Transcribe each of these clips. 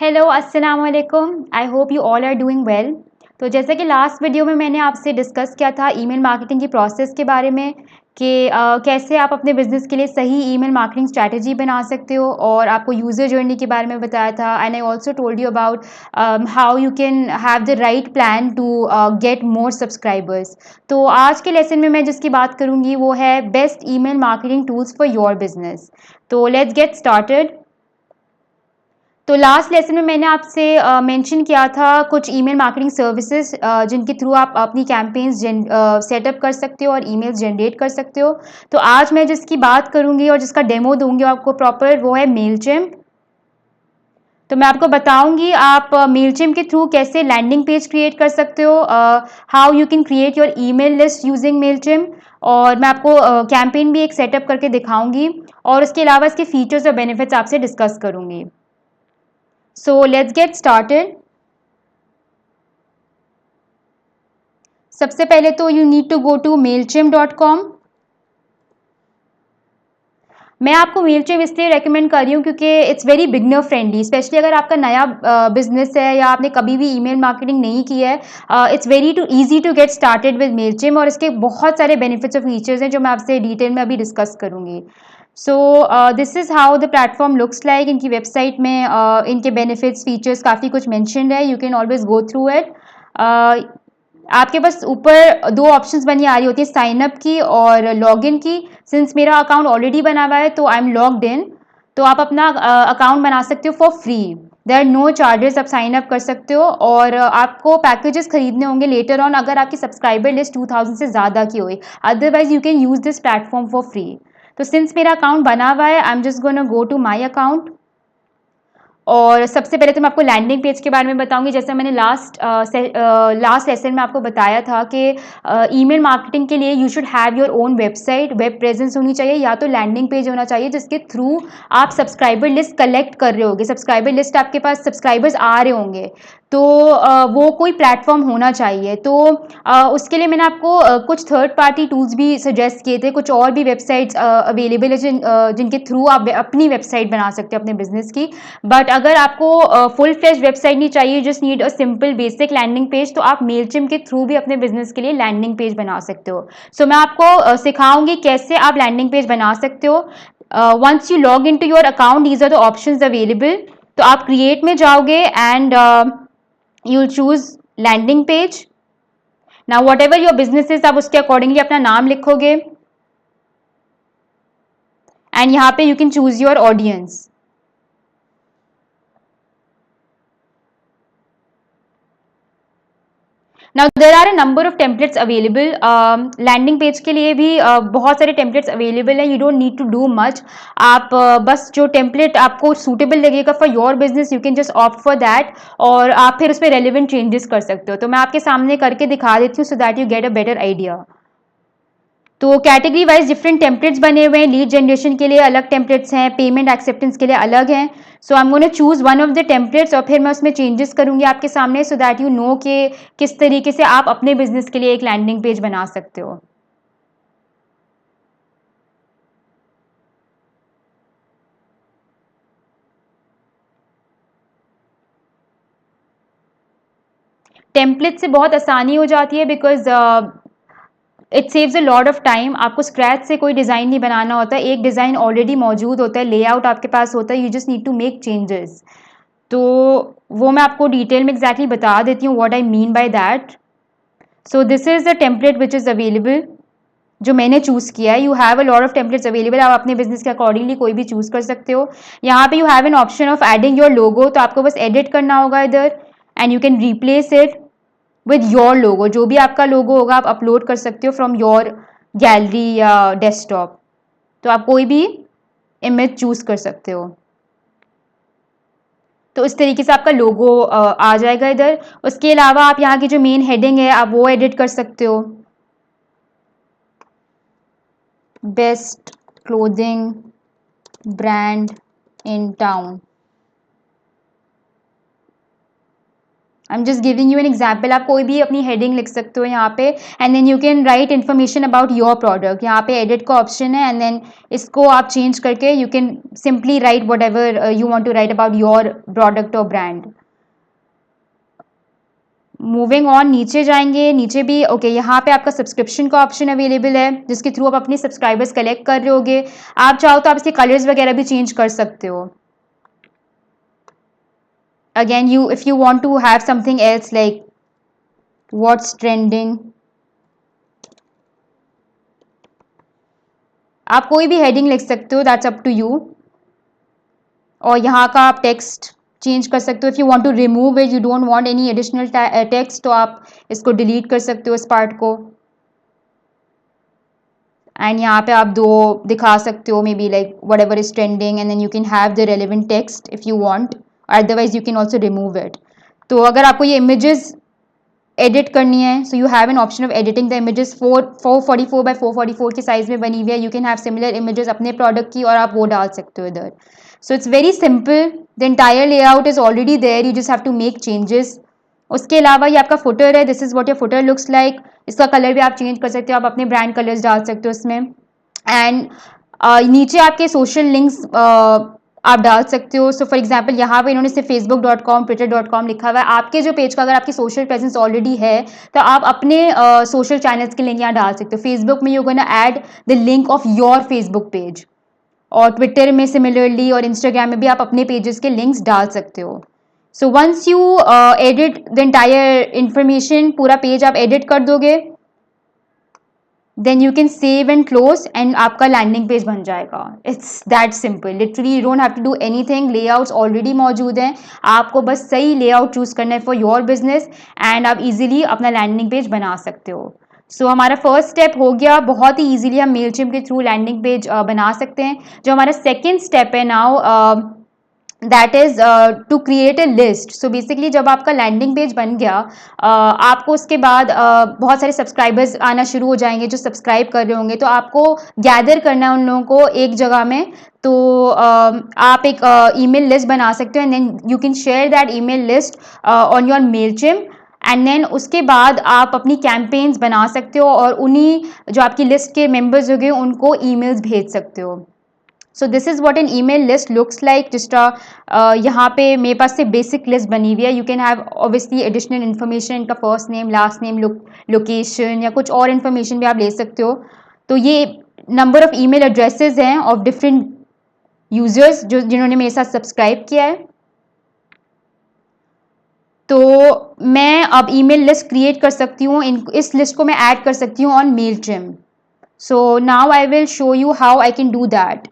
Hello अस्सलाम वालेकुम। I hope you all are doing well. तो जैसे कि लास्ट वीडियो में मैंने आपसे डिस्कस किया था ईमेल मार्केटिंग की प्रोसेस के बारे में कि कैसे आप अपने बिजनेस के लिए सही ईमेल मार्केटिंग स्ट्रैटेजी बना सकते हो, और आपको यूज़र जर्नी के बारे में बताया था। And I also told you about how you can have the right plan to get more subscribers. तो आज के लेसन में मैं जिसकी बात करूँगी वो है best email marketing tools for your business. तो लेट्स गेट स्टार्टेड। तो लास्ट लेसन में मैंने आपसे मेंशन किया था कुछ ईमेल मार्केटिंग सर्विसेज जिनके थ्रू आप अपनी कैंपेन्स सेटअप कर सकते हो और ईमेल्स जनरेट कर सकते हो। तो आज मैं जिसकी बात करूंगी और जिसका डेमो दूंगी आपको प्रॉपर, वो है मेलचिम्प। तो मैं आपको बताऊंगी आप मेलचिम्प के थ्रू कैसे लैंडिंग पेज क्रिएट कर सकते हो, how you can create your email list using Mailchimp, और मैं आपको कैंपेन भी एक सेटअप करके दिखाऊंगी, और उसके अलावा इसके फीचर्स और बेनिफिट्स आपसे डिस्कस करूंगी। So let's get started. सबसे पहले तो you need to go to mailchimp.com। मैं आपको मेलचिम्प इसलिए रेकमेंड कर रही हूँ क्योंकि it's very beginner friendly, specially अगर आपका नया बिजनेस है या आपने कभी भी ईमेल मार्केटिंग नहीं की है। It's very too easy to get started with Mailchimp, और इसके बहुत सारे बेनिफिट्स और फीचर्स हैं जो मैं आपसे डिटेल में अभी डिस्कस करूँगी। So this is how the platform looks like. इनकी वेबसाइट में इनके बेनिफिट्स फीचर्स काफ़ी कुछ मैंशनड है। You can always go through it. आपके पास ऊपर दो ऑप्शंस बनी आ रही होती है, साइन अप की और लॉग इन की। सिंस मेरा अकाउंट ऑलरेडी बना हुआ है तो आई एम लॉग्ड इन। तो आप अपना अकाउंट बना सकते हो for free. There are no charges. आप साइन अप कर सकते हो, और आपको पैकेजेस खरीदने होंगे लेटर ऑन अगर आपकी सब्सक्राइबर लिस्ट 2000 से ज़्यादा की होगी। Otherwise you can use this platform for free. तो सिंस मेरा अकाउंट बना हुआ है, I am just gonna go to my account. और सबसे पहले तो मैं आपको लैंडिंग पेज के बारे में बताऊंगी। जैसे मैंने लास्ट लेसन में आपको बताया था कि ईमेल मार्केटिंग के लिए you should have your own website, web presence होनी चाहिए, या तो लैंडिंग पेज होना चाहिए जिसके थ्रू आप सब्सक्राइबर लिस्ट कलेक्ट कर रहे होगे। सब्सक्राइबर लिस्ट आपके पास सब्सक्राइबर्स आ रहे होंगे, तो वो कोई प्लेटफॉर्म होना चाहिए। तो उसके लिए मैंने आपको कुछ थर्ड पार्टी टूल्स भी सजेस्ट किए थे। कुछ और भी वेबसाइट्स अवेलेबल है जिनके थ्रू आप अपनी वेबसाइट बना सकते हो अपने बिजनेस की। बट अगर आपको फुल फ्लेज वेबसाइट नहीं चाहिए, just need a simple basic landing page, तो आप मेलचिम्प के थ्रू भी अपने बिजनेस के लिए लैंडिंग पेज बना सकते हो। सो मैं आपको सिखाऊंगी कैसे आप लैंडिंग पेज बना सकते हो। Once you log in to your account, these are the options available. तो आप क्रिएट में जाओगे and you'll choose landing page. Now whatever your business is, आप उसके अकॉर्डिंगली अपना नाम लिखोगे, एंड यहाँ पे you can choose your audience. Now there are a number of templates available. Landing page के लिए भी बहुत सारे टेम्पलेट्स अवेलेबल हैं। You don't need to do much. आप बस जो टेम्पलेट आपको सूटेबल लगेगा for your business, you can just opt for that, और आप फिर उसमें रेलिवेंट चेंजेस कर सकते हो। तो मैं आपके सामने करके दिखा देती हूँ so that you get a better idea. तो कैटेगरी वाइज डिफरेंट टेम्पलेट्स बने हुए हैं। लीड जनरेशन के लिए अलग टेम्पलेट्स हैं, पेमेंट एक्सेप्टेंस के लिए अलग हैं। So I am gonna choose one of the templates, और फिर मैं उसमें चेंजेस करूंगी आपके सामने, सो दैट यू नो कि किस तरीके से आप अपने बिजनेस के लिए एक लैंडिंग पेज बना सकते हो। टेम्पलेट से बहुत आसानी हो जाती है, because it saves a lot of time. आपको स्क्रैच से कोई डिज़ाइन नहीं बनाना होता है। एक डिज़ाइन ऑलरेडी मौजूद होता है, लेआउट आपके पास होता है, you just need to make changes. तो वो मैं आपको डिटेल में एग्जैक्टली बता देती हूँ what I mean by that. So this is the template which is available, जो मैंने चूज़ किया है। You have a lot of templates available. आप अपने बिजनेस के अकॉर्डिंगली कोई भी चूज़ कर सकते हो। यहाँ पे you have an option of adding your logo, तो आपको बस एडिट करना होगा इधर, and you can replace it with your logo. जो भी आपका लोगो होगा आप अपलोड कर सकते हो फ्रॉम योर गैलरी या डेस्कटॉप। तो आप कोई भी इमेज चूज़ कर सकते हो। तो इस तरीके से आपका लोगो आ जाएगा इधर। उसके अलावा आप यहाँ की जो मेन हेडिंग है आप वो एडिट कर सकते हो। Best clothing brand in town. I am just giving you an example. आप कोई भी अपनी हेडिंग लिख सकते हो यहाँ पे and then you can write information about your product. यहाँ पे एडिट का ऑप्शन है एंड देन इसको आप चेंज करके you can simply write whatever you want to write about your product और ब्रांड. मूविंग ऑन, नीचे जाएंगे. नीचे भी ओके यहाँ पे आपका सब्सक्रिप्शन का ऑप्शन अवेलेबल है जिसके थ्रू आप अपने सब्सक्राइबर्स कलेक्ट कर रहे होगे. आप चाहो तो आप इसके कलर्स वगैरह भी चेंज कर सकते हो. Again, you if you want to have something else like what's trending, आप कोई भी हेडिंग लिख सकते हो, दैट्स अप टू यू. और यहाँ का आप टेक्स्ट चेंज कर सकते हो. If you want to remove it, you don't want any additional text, तो आप इसको डिलीट कर सकते हो इस पार्ट को. एंड यहाँ पे आप दो दिखा सकते हो, maybe like whatever is trending and then you can have the relevant text if you want. Otherwise you can also remove it. तो अगर आपको ये इमेजेस एडिट करनी है, so you have an option of editing the images. 444 by 444 के size में बनी हुई है. यू कैन हैव सिमिलर इमेजेस अपने प्रोडक्ट की और आप वो डाल सकते हो इधर. So it's very simple. The entire layout is already there, you just have to make changes. उसके अलावा ये आपका फुटर है. This is what your footer looks like. इसका कलर भी आप चेंज कर सकते हो, आप अपने ब्रांड कलर्स डाल सकते हो इसमें. एंड नीचे आपके सोशल लिंक्स आप डाल सकते हो. सो फॉर एग्जाम्पल यहाँ पे इन्होंने सिर्फ facebook.com, twitter.com लिखा हुआ है. आपके जो पेज का अगर आपकी सोशल प्रेजेंस ऑलरेडी है तो आप अपने सोशल चैनल्स के लिंक यहाँ डाल सकते हो. फेसबुक में you gonna add the link of your Facebook page, और ट्विटर में सिमिलरली, और इंस्टाग्राम में भी आप अपने पेजेस के लिंक्स डाल सकते हो. So once you edit the entire information, पूरा पेज आप एडिट कर दोगे, then you can save and close and आपका लैंडिंग पेज बन जाएगा. It's that simple. Literally you don't have to do anything. Layouts already मौजूद हैं, आपको बस सही लेआउट चूज करना है फॉर योर बिजनेस एंड आप इजीली अपना लैंडिंग पेज बना सकते हो. सो हमारा फर्स्ट स्टेप हो गया. बहुत ही इजीली हम मेलचिम्प के थ्रू लैंडिंग पेज बना सकते हैं. जो हमारा सेकेंड स्टेप है now, that is to create a list. So basically जब आपका लैंडिंग पेज बन गया, आपको उसके बाद बहुत सारे सब्सक्राइबर्स आना शुरू हो जाएंगे जो सब्सक्राइब कर रहे होंगे. तो आपको गैदर करना है उन लोगों को एक जगह में. तो आप एक ईमेल लिस्ट बना सकते हो and then you can share that email list on your Mailchimp. And then उसके बाद आप अपनी कैंपेन्स बना सकते हो और उन्हीं जो आपकी लिस्ट के मेंबर्स होंगे उनको ईमेल्स भेज सकते हो. So this is what an email list looks like. जिस यहाँ पे मेरे पास से बेसिक लिस्ट बनी हुई है. You can have obviously additional information, इनका first name, last name, location या कुछ और इन्फॉर्मेशन भी आप ले सकते हो. तो ये नंबर ऑफ ईमेल एड्रेसेस हैं ऑफ डिफरेंट यूजर्स जो जिन्होंने मेरे साथ सब्सक्राइब किया है. तो मैं अब ईमेल लिस्ट क्रिएट कर सकती हूँ. इस लिस्ट को मैं ऐड कर सकती हूँ on Mailchimp. So now I will show you how I can do that.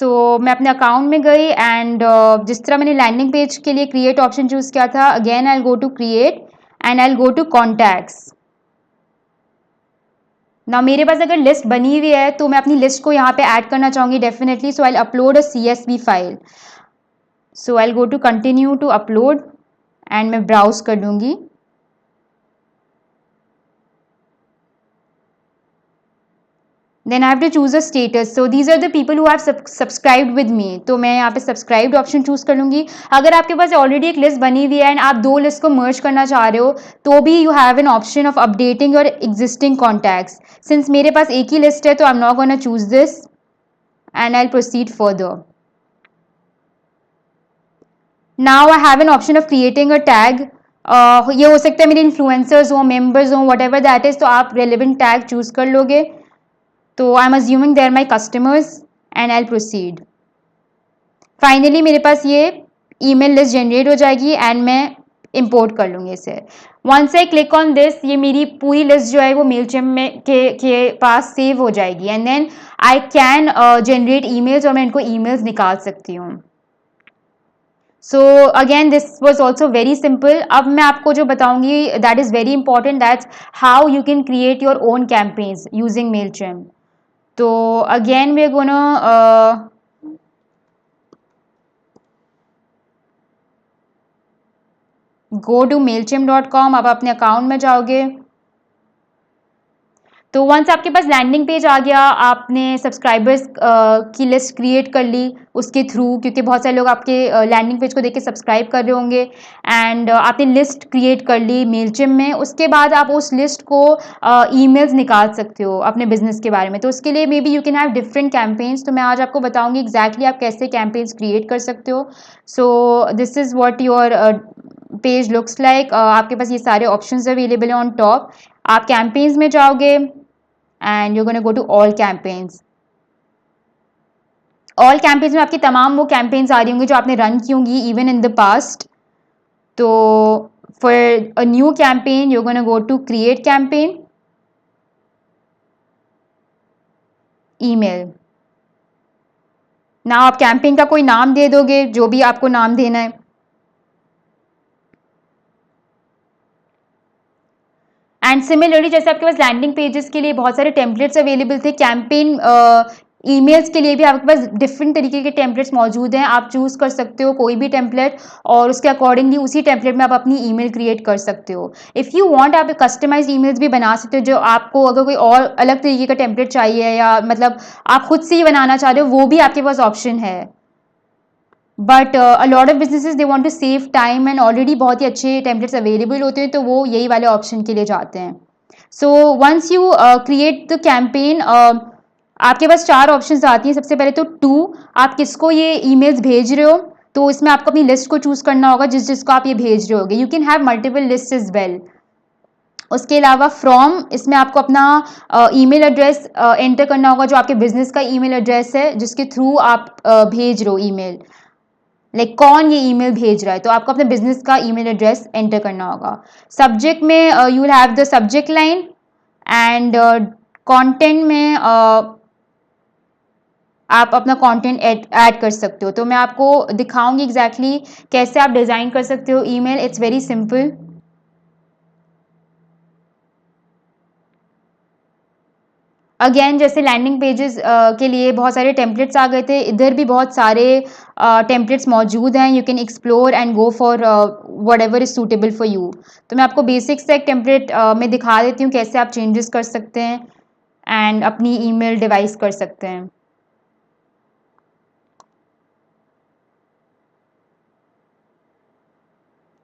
मैं अपने अकाउंट में गई एंड जिस तरह मैंने लैंडिंग पेज के लिए क्रिएट ऑप्शन चूज़ किया था, again I go to create and I go to contacts. ना मेरे पास अगर लिस्ट बनी हुई है तो मैं अपनी लिस्ट को यहाँ पे ऐड करना चाहूँगी definitely. So I upload a CSV file. So I go to continue to upload and मैं ब्राउज कर लूँगी. Then I have to choose a status. So these are the people who have subscribed with me. तो मैं यहाँ पे subscribed option choose कर लूँगी. अगर आपके पास ऑलरेडी एक लिस्ट बनी हुई है एंड आप दो लिस्ट को मर्ज करना चाह रहे हो तो भी you have an option of updating your existing contacts. Since मेरे पास एक ही लिस्ट है तो I am not gonna choose this and I will proceed further. Now I have an option of creating a tag. ये हो सकता है मेरे influencers हो, मेंबर्स हो, वट एवर दैट इज. तो आप रेलिवेंट टैग चूज कर लोगे. तो I am assuming they are my customers and I will proceed. Finally मेरे पास ये ईमेल लिस्ट जनरेट हो जाएगी एंड मैं इंपोर्ट कर लूँगी इसे. Once I click on this, ये मेरी पूरी लिस्ट जो है वो मेलचिम्प में के पास सेव हो जाएगी and then I can generate emails और मैं इनको ईमेल्स निकाल सकती हूँ. So again this was also very simple. अब मैं आपको जो बताऊंगी that is very important, that's how you can create your own campaigns using Mailchimp. तो again we are gonna go to mailchimp.com. अब अपने अकाउंट में जाओगे तो वंस आपके पास लैंडिंग पेज आ गया, आपने सब्सक्राइबर्स की लिस्ट क्रिएट कर ली उसके थ्रू, क्योंकि बहुत सारे लोग आपके लैंडिंग पेज को देख के सब्सक्राइब कर रहे होंगे, एंड आपने लिस्ट क्रिएट कर ली मेलचिम में। उसके बाद आप उस लिस्ट को ईमेल्स निकाल सकते हो अपने बिजनेस के बारे में। तो उसके लिए may be you can have different campaigns. तो मैं आज आपको बताऊंगी एग्जैक्टली आप कैसे कैंपेन्स क्रिएट कर सकते हो। So this is what your page looks like. आपके पास ये सारे ऑप्शंस अवेलेबल है ऑन टॉप। आप कैंपेन्स में जाओगे and you're going to go to all campaigns। All campaigns में आपकी तमाम वो कैंपेन्स आ रही होंगी जो आपने रन की होंगी इवन इन द पास्ट। तो for a new campaign you're going to go to create campaign, email. ना आप कैंपेन का कोई नाम दे दोगे, जो भी आपको नाम देना है। एंड सिमिलरली जैसे आपके पास लैंडिंग पेजेस के लिए बहुत सारे टेम्पलेट्स अवेलेबल थे, कैंपेन ईमेल्स के लिए भी आपके पास डिफरेंट तरीके के टेम्पलेट्स मौजूद हैं। आप चूज कर सकते हो कोई भी टेम्पलेट और उसके अकॉर्डिंगली उसी टेम्पलेट में आप अपनी ईमेल क्रिएट कर सकते हो। इफ़ यू वांट आप कस्टमाइज्ड ईमेल्स भी बना सकते हो, जो आपको अगर कोई और अलग तरीके का टेम्पलेट चाहिए या मतलब आप खुद से ही बनाना चाह रहे हो, वो भी आपके पास ऑप्शन है। But a lot of businesses they want to save time and already बहुत ही अच्छे टेम्पलेट्स अवेलेबल होते हैं, तो वो यही वाले ऑप्शन के लिए जाते हैं। So once you create the campaign, आपके पास 4 ऑप्शंस आती हैं। सबसे पहले तो टू, आप किसको ये ईमेल्स भेज रहे हो, तो इसमें आपको अपनी लिस्ट को चूज करना होगा जिसको आप ये भेज रहे होगे। You can have multiple list is well. उसके अलावा फ्रॉम, इसमें आपको अपना ईमेल एड्रेस एंटर करना होगा, जो आपके बिजनेस का ईमेल एड्रेस है जिसके थ्रू आप भेज रहे हो ईमेल। लाइक कौन ये ईमेल भेज रहा है, तो आपको अपने बिजनेस का ईमेल एड्रेस एंटर करना होगा। सब्जेक्ट में you will have the subject line, and content में आप अपना कंटेंट ऐड कर सकते हो। तो मैं आपको दिखाऊंगी एग्जैक्टली कैसे आप डिज़ाइन कर सकते हो email. It's very simple. Again जैसे लैंडिंग पेजेस के लिए बहुत सारे टेम्पलेट्स आ गए थे, इधर भी बहुत सारे टेम्पलेट्स मौजूद हैं। You can explore and go for what ever is suitable for you. तो मैं आपको बेसिक से एक टेम्पलेट में दिखा देती हूँ कैसे आप चेंजेस कर सकते हैं एंड अपनी ईमेल डिवाइस कर सकते हैं।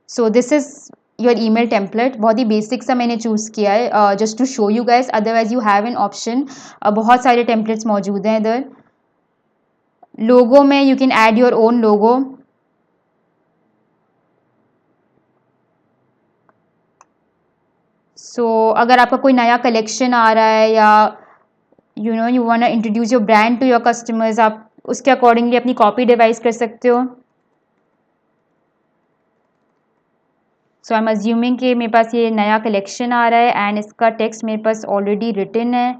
So this is your email template. बहुत ही बेसिक सा मैंने चूज़ किया है just to show you guys, otherwise you have an option. बहुत सारे टेम्पलेट्स मौजूद हैं इधर। लोगो में you can add your own logo. So अगर आपका कोई नया कलेक्शन आ रहा है या you want to introduce your brand to your customers, आप उसके अकॉर्डिंगली अपनी कॉपी डिवाइस कर सकते हो। सो आई एम अज्यूमिंग कि मेरे पास ये नया कलेक्शन आ रहा है एंड इसका टेक्स्ट मेरे पास ऑलरेडी रिटन है।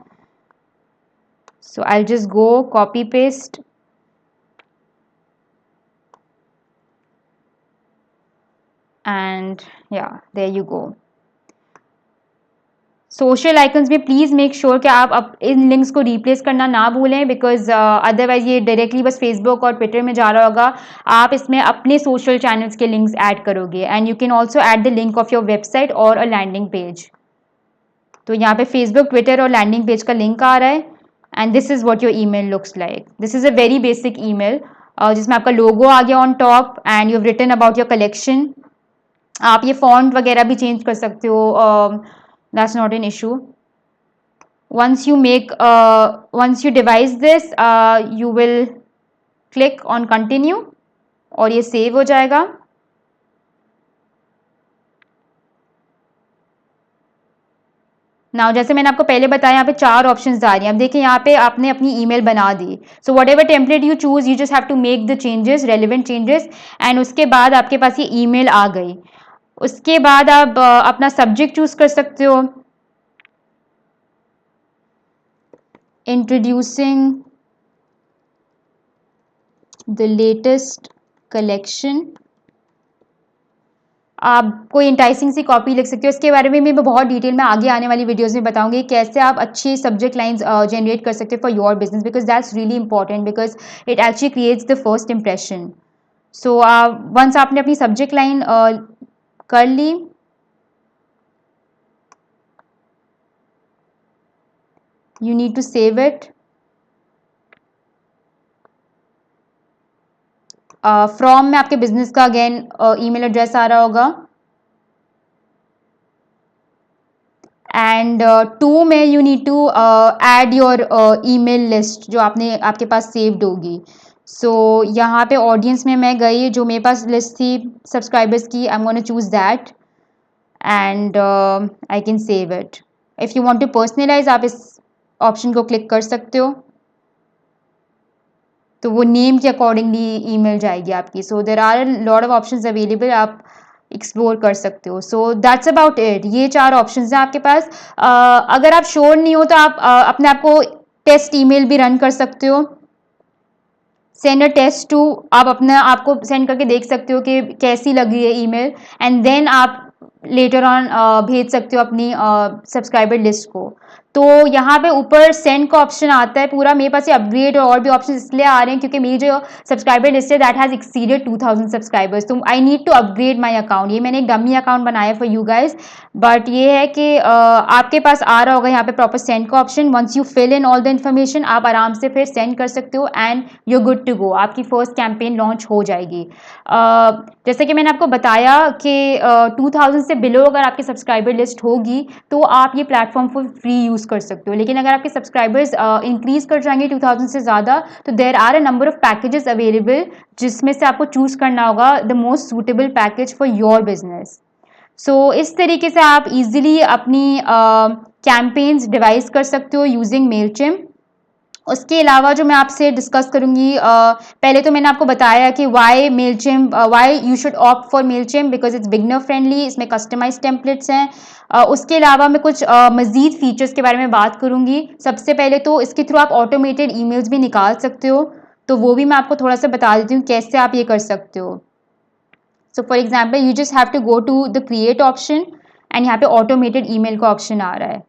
So I just go copy paste and yeah there you go. Social icons में प्लीज़ मेक श्योर कि आप इन लिंक्स को रिप्लेस करना ना भूलें, बिकॉज अदरवाइज ये डायरेक्टली बस फेसबुक और ट्विटर में जा रहा होगा। आप इसमें अपने सोशल चैनल्स के लिंक्स ऐड करोगे and you can also add the link of your website और अ लैंडिंग पेज। तो यहाँ पे फेसबुक, ट्विटर और लैंडिंग पेज का लिंक आ रहा है and this is what your email looks like. This is a very basic email जिसमें आपका लोगो आ गया on top and you have written about your collection. आप ये फॉन्ट वगैरह भी चेंज कर सकते हो, that's not an issue. once you devise this, you will click on continue और ये सेव हो जाएगा। नाउ जैसे मैंने आपको पहले बताया, यहाँ पे 4 ऑप्शंस आ रही हैं। अब देखिए यहाँ पे आपने अपनी ईमेल बना दी। So whatever template you choose, you just have to make the changes, relevant changes, and उसके बाद आपके पास ये ईमेल आ गई। उसके बाद आप अपना सब्जेक्ट चूज कर सकते हो, इंट्रोड्यूसिंग द लेटेस्ट कलेक्शन। आप कोई इंटाइसिंग सी कॉपी लिख सकते हो। इसके बारे में मैं बहुत डिटेल में आगे आने वाली वीडियोस में बताऊंगी कैसे आप अच्छी सब्जेक्ट लाइंस जनरेट कर सकते हो for your business, because that's really important, because it actually creates the first impression. So once आपने अपनी सब्जेक्ट लाइन कर ली, You need to save it. From में आपके बिजनेस का अगेन ईमेल एड्रेस आ रहा होगा, एंड टू में you need to add your email list जो आपने आपके पास सेव्ड होगी. सो यहाँ पे ऑडियंस में मैं गई, जो मेरे पास लिस्ट थी सब्सक्राइबर्स की, I am gonna choose that and I can save it. If you want to personalize, आप इस ऑप्शन को क्लिक कर सकते हो, तो वो नेम के अकॉर्डिंगली ईमेल जाएगी आपकी. So there are lot of options available, आप एक्सप्लोर कर सकते हो. So that's about it. ये 4 ऑप्शंस हैं आपके पास. अगर आप श्योर नहीं हो तो आप अपने आप को टेस्ट ईमेल भी रन कर सकते हो. सेंड अ टेस्ट टू, आप अपने आप को सेंड करके देख सकते हो कि कैसी लगी है ईमेल, एंड देन आप लेटर ऑन भेज सकते हो अपनी सब्सक्राइबर लिस्ट को. तो यहाँ पे ऊपर सेंड का ऑप्शन आता है पूरा. मेरे पास ये अपग्रेड और भी ऑप्शन इसलिए आ रहे हैं क्योंकि मेरी जो सब्सक्राइबर लिस्ट है दैट हैज़ एक्सीडेड 2000 सब्सक्राइबर्स. तो I need to upgrade my account. ये मैंने एक डमी अकाउंट बनाया फॉर यू गाइज, बट ये है कि आपके पास आ रहा होगा यहाँ पे प्रॉपर सेंड का option. Once you fill in all the information, आप आराम से फिर सेंड कर सकते हो and you good to go. आपकी फर्स्ट कैंपेन लॉन्च हो जाएगी. जैसे कि मैंने आपको बताया कि 2000 से बिलो अगर आपकी सब्सक्राइबर लिस्ट होगी तो आप ये प्लेटफॉर्म फॉर फ्री यूज़ कर सकते हो. लेकिन अगर आपके सब्सक्राइबर्स इंक्रीज कर जाएंगे 2000 से ज़्यादा, तो there are a number of packages available जिसमें से आपको चूज़ करना होगा the most suitable package for your business. So इस तरीके से आप इजीली अपनी कैंपेन्स डिवाइस कर सकते हो यूजिंग मेलचिम. उसके अलावा जो मैं आपसे डिस्कस करूंगी, पहले तो मैंने आपको बताया कि why Mailchimp, why you should opt for Mailchimp because it's beginner friendly. इसमें कस्टमाइज टेम्पलेट्स हैं. उसके अलावा मैं कुछ मज़ीद फीचर्स के बारे में बात करूंगी. सबसे पहले तो इसके थ्रू आप ऑटोमेटेड ईमेल्स भी निकाल सकते हो, तो वो भी मैं आपको थोड़ा सा बता देती हूँ कैसे आप ये कर सकते हो. So for example, you just have to go to the create option and यहाँ पे ऑटोमेटेड ईमेल का ऑप्शन आ रहा है.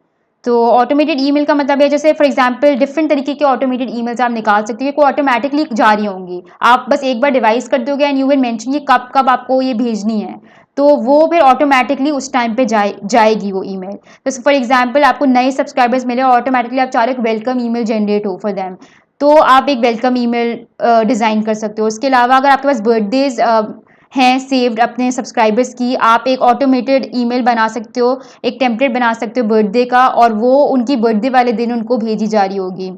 तो ऑटोमेटेड ईमेल का मतलब है, जैसे फॉर एग्जांपल डिफरेंट तरीके के ऑटोमेटेड ईमेल्स आप निकाल सकते हो, वो ऑटोमेटिकली जा रही होंगी. आप बस एक बार डिवाइस कर दोगे एंड यू विल मेंशन ये कब कब आपको ये भेजनी है, तो वो फिर ऑटोमेटिकली उस टाइम पे जाएगी वो ईमेल. तो फॉर एग्जांपल आपको नए सब्सक्राइबर्स मिले, ऑटोमेटिकली आप चाह रहे हो वेलकम ईमेल जनरेट हो फॉर देम, तो आप एक वेलकम ईमेल डिज़ाइन कर सकते हो. उसके अलावा अगर आपके पास बर्थडेज हैं सेव्ड अपने सब्सक्राइबर्स की, आप एक ऑटोमेटेड ईमेल बना सकते हो, एक टेम्पलेट बना सकते हो बर्थडे का, और वो उनकी बर्थडे वाले दिन उनको भेजी जा रही होगी.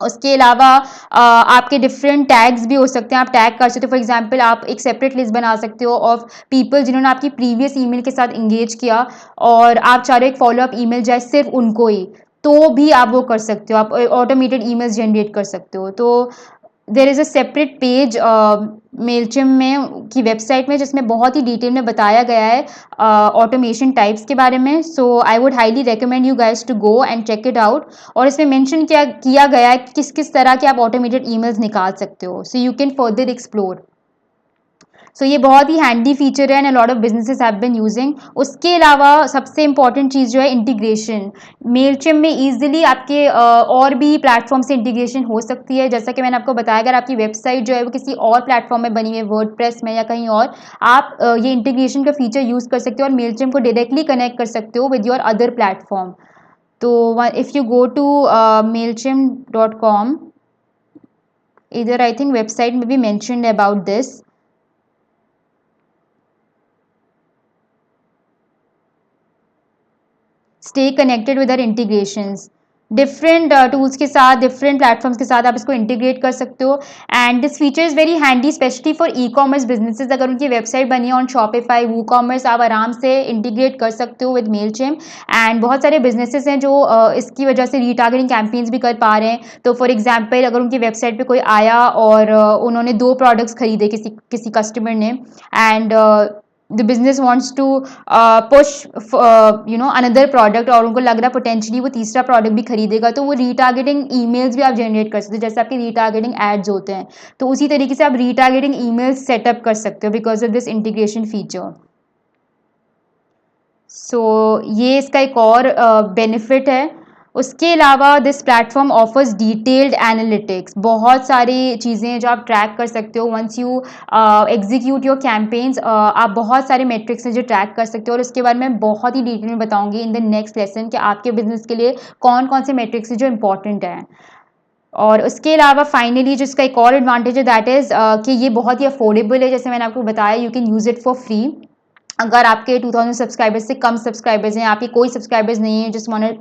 उसके अलावा आपके डिफरेंट टैग्स भी हो सकते हैं, आप टैग कर सकते हो. फॉर एग्जांपल आप एक सेपरेट लिस्ट बना सकते हो ऑफ पीपल जिन्होंने आपकी प्रीवियस ईमेल के साथ इंगेज किया और आप चाह रहे हो एक फॉलोअप ईमेल जाए सिर्फ उनको ही, तो भी आप वो कर सकते हो. आप ऑटोमेटेड ईमेल्स जनरेट कर सकते हो. तो there is a separate page Mailchimp में की वेबसाइट में जिसमें बहुत ही डिटेल में बताया गया है ऑटोमेशन टाइप्स के बारे में. So I would highly recommend you guys to go and check it out. और इसमें मेंशन किया गया है कि किस किस तरह के आप ऑटोमेटेड ईमेल्स निकाल सकते हो, so you can further explore. So ये बहुत ही हैंडी फीचर है and a lot of businesses have been using. उसके अलावा सबसे इंपॉर्टेंट चीज़ जो है इंटीग्रेशन. मेलचिम में ईजिली आपके और भी प्लेटफॉर्म से इंटीग्रेशन हो सकती है. जैसा कि मैंने आपको बताया, अगर आपकी वेबसाइट जो है वो किसी और प्लेटफॉर्म में बनी हुई है, वर्डप्रेस में या कहीं और, आप ये इंटीग्रेशन का फीचर यूज़ कर सकते हो और मेलचिम को डायरेक्टली कनेक्ट कर सकते हो विद योर अदर प्लेटफॉर्म. तो if you go to mailchimp.com, इधर आई थिंक वेबसाइट में भी mentioned about this. Stay connected with our integrations. Different tools के साथ, डिफरेंट प्लेटफॉर्म्स के साथ आप इसको इंटीग्रेट कर सकते हो. And this feature is very handy specially for e commerce businesses. अगर उनकी वेबसाइट बनी है ऑन शॉपिफाई, वू कॉमर्स, आप आराम से इंटीग्रेट कर सकते हो विद मेलचिम. एंड बहुत सारे बिजनेसेस हैं जो इसकी वजह से रीटारगेटिंग कैंपेन्स भी कर पा रहे हैं. तो फॉर एग्जाम्पल, अगर उनकी वेबसाइट पर कोई आया और उन्होंने 2 प्रोडक्ट्स खरीदे किसी कस्टमर ने, and the business wants to push another product, और उनको लग रहा है पोटेंशियली वो तीसरा प्रोडक्ट भी खरीदेगा, तो वो रीटारगेटिंग ईमेल्स भी आप जनरेट कर सकते हो जैसे आपके रीटारगेटिंग एड्स होते हैं. तो उसी तरीके से आप रीटारगेटिंग ईमेल्स सेटअप कर सकते हो because of this integration feature. So ये इसका एक और बेनिफिट है. उसके अलावा this platform offers detailed analytics, बहुत सारी चीज़ें हैं जो आप ट्रैक कर सकते हो। Once you execute your campaigns, आप बहुत सारे मेट्रिक्स हैं जो ट्रैक कर सकते हो, और उसके बारे में मैं बहुत ही डिटेल में बताऊंगी इन द नेक्स्ट लेसन कि आपके बिजनेस के लिए कौन कौन से मेट्रिक्स हैं जो इंपॉर्टेंट हैं। और उसके अलावा फाइनली जो इसका एक और एडवांटेज है दैट इज़ कि ये बहुत ही अफोर्डेबल है। जैसे मैंने आपको बताया, you can use it for free. अगर आपके 2000 सब्सक्राइबर्स से कम सब्सक्राइबर्स हैं, आपके कोई सब्सक्राइबर्स नहीं है, जस्ट वांट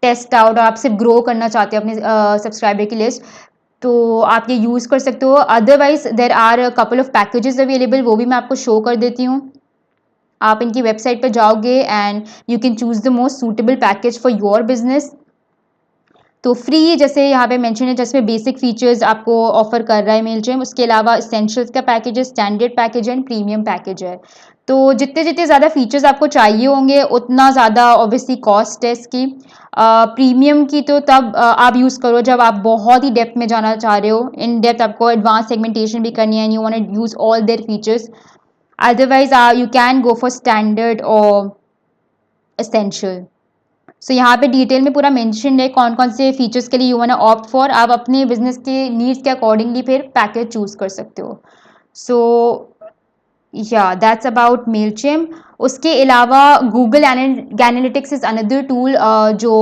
टेस्ट आउट, और आप सिर्फ ग्रो करना चाहते हो अपने सब्सक्राइबर की लिस्ट, तो आप ये यूज़ कर सकते हो। Otherwise there are couple of packages available, वो भी मैं आपको शो कर देती हूँ। आप इनकी वेबसाइट पर जाओगे and you can choose the most suitable package for your business. तो फ्री जैसे यहाँ पे मेंशन है, जिसमें बेसिक फीचर्स आपको ऑफर कर रहा है मेलचेम। उसके अलावा एसेंशियल्स का पैकेज है, स्टैंडर्ड पैकेज है एंड प्रीमियम पैकेज है। तो जितने जितने ज़्यादा फीचर्स आपको चाहिए होंगे उतना ज़्यादा ऑब्वियसली कॉस्ट है इसकी। प्रीमियम की तो तब आप यूज़ करो जब आप बहुत ही डेप्थ में जाना चाह रहे हो, इन डेप्थ आपको एडवांस सेगमेंटेशन भी करनी है and you want to use all their features. Otherwise you can go for standard और एसेंशियल। सो यहाँ पे डिटेल में पूरा मेंशन है कौन कौन से फीचर्स के लिए you want to opt for. आप अपने बिजनेस के नीड्स के अकॉर्डिंगली फिर पैकेज चूज कर सकते हो। सो या दैट्स अबाउट मेलचिम। उसके अलावा Google analytics is another tool जो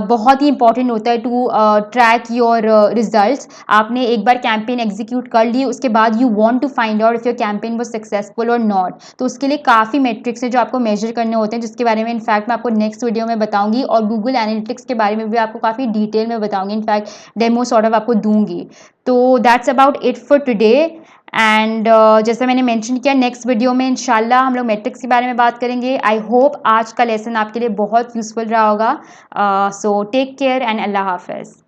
बहुत ही इंपॉर्टेंट होता है टू ट्रैक योर रिजल्ट्स। आपने एक बार कैंपेन एग्जीक्यूट कर ली, उसके बाद you want to find out if your campaign was successful और नॉट, तो उसके लिए काफ़ी मेट्रिक्स हैं जो आपको मेजर करने होते हैं, जिसके बारे में इनफैक्ट मैं आपको नेक्स्ट वीडियो में बताऊंगी, और गूगल एनालिटिक्स के बारे में भी आपको काफ़ी डिटेल में बताऊंगी, इनफैक्ट डेमो सॉर्ट ऑफ आपको दूंगी। तो that's about it for today. And जैसे मैंने मेंशन किया, नेक्स्ट वीडियो में इंशाल्लाह हम लोग मैट्रिक्स के बारे में बात करेंगे। आई होप आज का लेसन आपके लिए बहुत यूज़फुल रहा होगा। सो टेक केयर एंड अल्लाह हाफ़िज़।